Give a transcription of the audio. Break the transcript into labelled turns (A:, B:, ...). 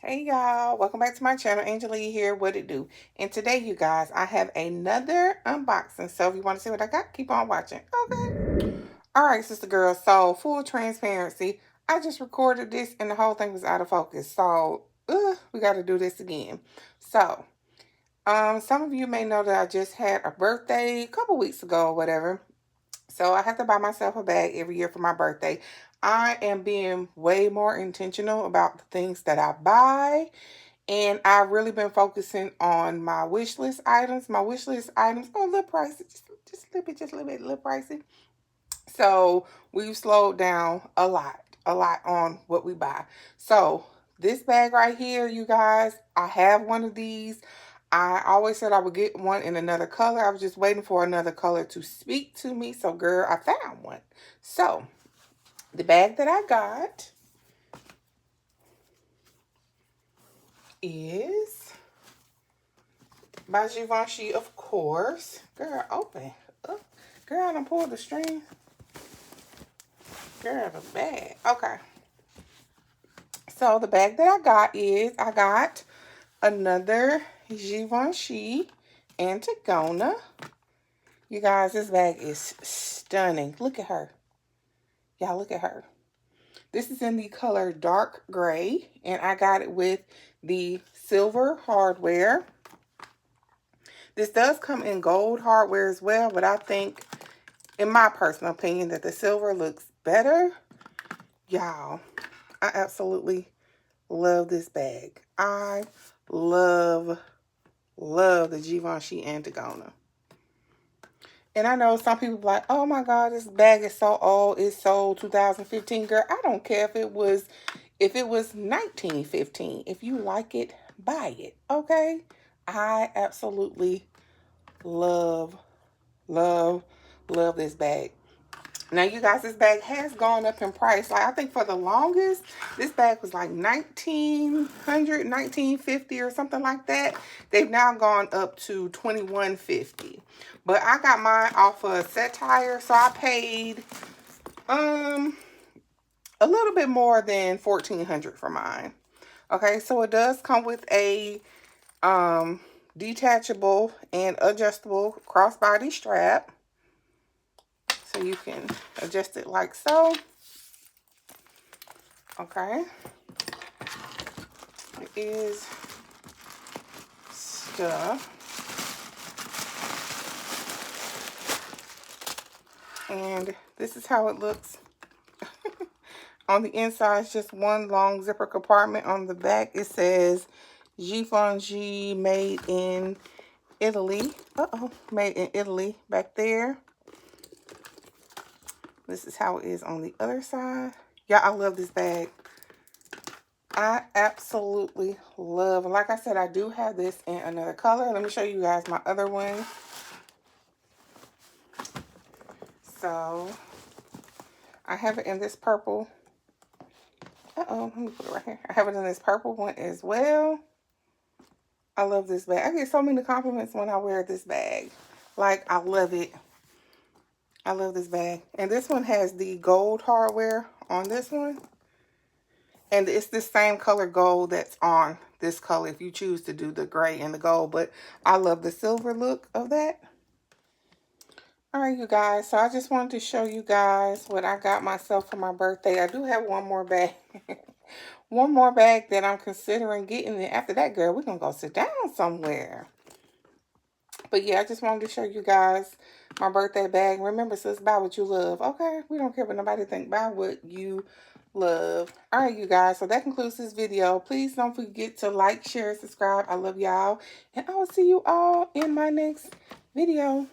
A: Hey y'all, welcome back to my channel. Angelia here, what it do? And today, you guys, I have another unboxing. So if you want to see what I got, keep on watching. Okay. Alright, sister girl. So full transparency, I just recorded this and the whole thing was out of focus. So we got to do this again. So some of you may know that I just had a birthday a couple weeks ago or whatever. So I have to buy myself a bag every year for my birthday. I am being way more intentional about the things that I buy. And I've really been focusing on my wish list items. My wish list items are a little pricey. Just a little pricey. So we've slowed down a lot on what we buy. So this bag right here, you guys, I have one of these. I always said I would get one in another color. I was just waiting for another color to speak to me. So, girl, I found one. So, the bag that I got is by Givenchy, of course. Girl, open. Oh, girl, I done pulled the string. Girl, the bag. Okay. So, the bag that I got is, I got another Givenchy Antigona. You guys, this bag is stunning. Look at her. Y'all, look at her. This is in the color dark gray, and I got it with the silver hardware. This does come in gold hardware as well, but I think, in my personal opinion, that the silver looks better. Y'all, I absolutely love this bag. I love the Givenchy Antigona. And I know some people are like, oh my God, this bag is so old. It's sold 2015. Girl, I don't care if it was 1915. If you like it, buy it. Okay? I absolutely love this bag. Now, you guys, this bag has gone up in price. Like, I think for the longest, this bag was like $1,900, $1,950 or something like that. They've now gone up to $2,150. But I got mine off of Satire, so I paid a little bit more than $1,400 for mine. Okay, so it does come with a detachable and adjustable crossbody strap. So you can adjust it like so. Okay. It is stuff. And this is how it looks. On the inside, it's just one long zipper compartment. On the back, it says Givenchy made in Italy. Made in Italy back there. This is how it is on the other side. Yeah, I love this bag. I absolutely love. Like I said, I do have this in another color. Let me show you guys my other one. So, I have it in this purple. Let me put it right here. I have it in this purple one as well. I love this bag. I get so many compliments when I wear this bag. Like, I love it. I love this bag. And this one has the gold hardware on this one. And it's the same color gold that's on this color if you choose to do the gray and the gold. But I love the silver look of that. Alright, you guys. So I just wanted to show you guys what I got myself for my birthday. I do have one more bag. One more bag that I'm considering getting. And after that, girl, we're going to go sit down somewhere. But yeah, I just wanted to show you guys my birthday bag. Remember, sis, buy what you love. Okay? We don't care what nobody think. Buy what you love. Alright, you guys. So that concludes this video. Please don't forget to like, share, subscribe. I love y'all. And I will see you all in my next video.